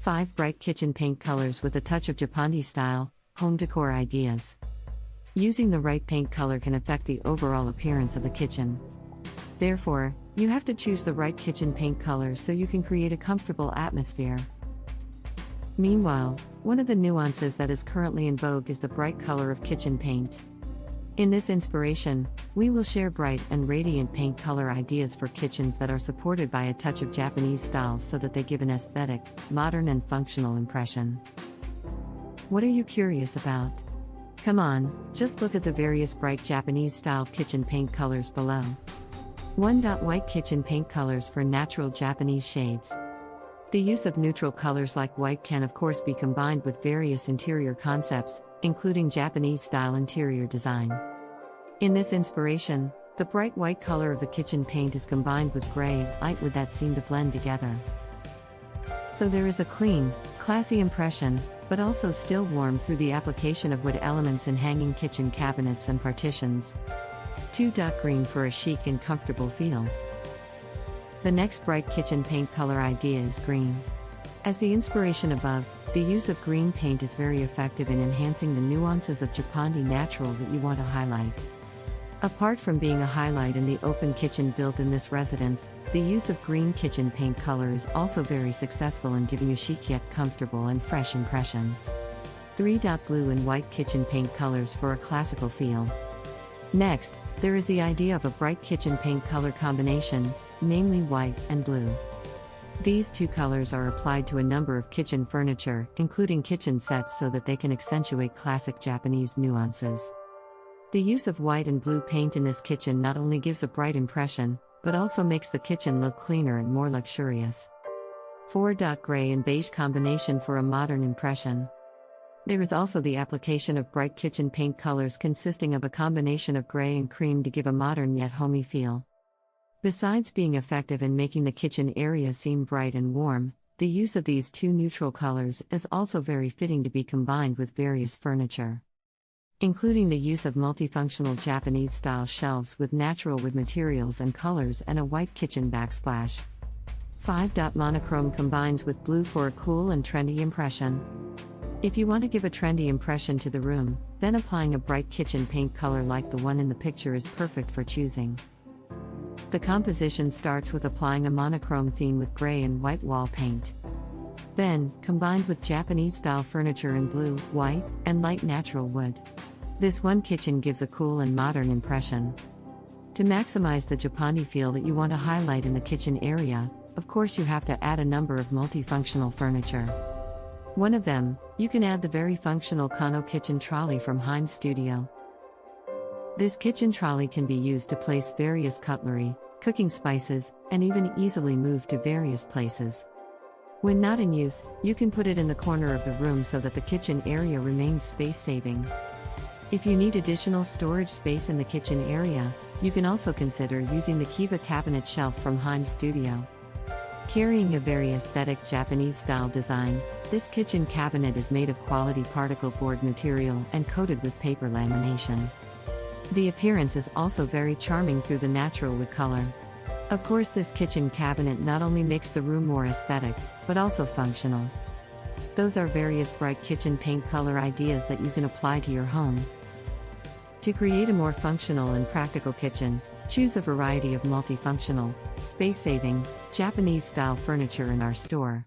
5 bright kitchen paint colors with a touch of Japandi style, home decor ideas. Using the right paint color can affect the overall appearance of the kitchen. Therefore, you have to choose the right kitchen paint color so you can create a comfortable atmosphere. Meanwhile, one of the nuances that is currently in vogue is the bright color of kitchen paint. In this inspiration, we will share bright and radiant paint color ideas for kitchens that are supported by a touch of Japanese style so that they give an aesthetic, modern and functional impression. What are you curious about? Come on, just look at the various bright Japanese style kitchen paint colors below. 1. White kitchen paint colors for natural Japanese shades. The use of neutral colors like white can of course be combined with various interior concepts, including Japanese-style interior design. In this inspiration, the bright white color of the kitchen paint is combined with gray light wood that seem to blend together. So there is a clean, classy impression, but also still warm through the application of wood elements in hanging kitchen cabinets and partitions. 2. Green for a chic and comfortable feel. The next bright kitchen paint color idea is green. As the inspiration above, the use of green paint is very effective in enhancing the nuances of Japandi natural that you want to highlight. Apart from being a highlight in the open kitchen built in this residence, the use of green kitchen paint color is also very successful in giving a chic yet comfortable and fresh impression. 3. Blue and white kitchen paint colors for a classical feel. Next, there is the idea of a bright kitchen paint color combination, namely white and blue. These two colors are applied to a number of kitchen furniture, including kitchen sets, so that they can accentuate classic Japanese nuances. The use of white and blue paint in this kitchen not only gives a bright impression, but also makes the kitchen look cleaner and more luxurious. 4. Gray and beige combination for a modern impression. There is also the application of bright kitchen paint colors consisting of a combination of gray and cream to give a modern yet homey feel. Besides being effective in making the kitchen area seem bright and warm, the use of these two neutral colors is also very fitting to be combined with various furniture, including the use of multifunctional Japanese-style shelves with natural wood materials and colors and a white kitchen backsplash. 5. Monochrome combines with blue for a cool and trendy impression. If you want to give a trendy impression to the room, then applying a bright kitchen paint color like the one in the picture is perfect for choosing. The composition starts with applying a monochrome theme with gray and white wall paint. Then, combined with Japanese-style furniture in blue, white, and light natural wood. This one kitchen gives a cool and modern impression. To maximize the Japandi feel that you want to highlight in the kitchen area, of course you have to add a number of multifunctional furniture. One of them, you can add the very functional Kano kitchen trolley from Heim Studio. This kitchen trolley can be used to place various cutlery, cooking spices, and even easily move to various places. When not in use, you can put it in the corner of the room so that the kitchen area remains space-saving. If you need additional storage space in the kitchen area, you can also consider using the Kiva cabinet shelf from Heim Studio. Carrying a very aesthetic Japanese-style design, this kitchen cabinet is made of quality particle board material and coated with paper lamination. The appearance is also very charming through the natural wood color. Of course, this kitchen cabinet not only makes the room more aesthetic, but also functional. Those are various bright kitchen paint color ideas that you can apply to your home. To create a more functional and practical kitchen, choose a variety of multifunctional, space-saving, Japanese-style furniture in our store.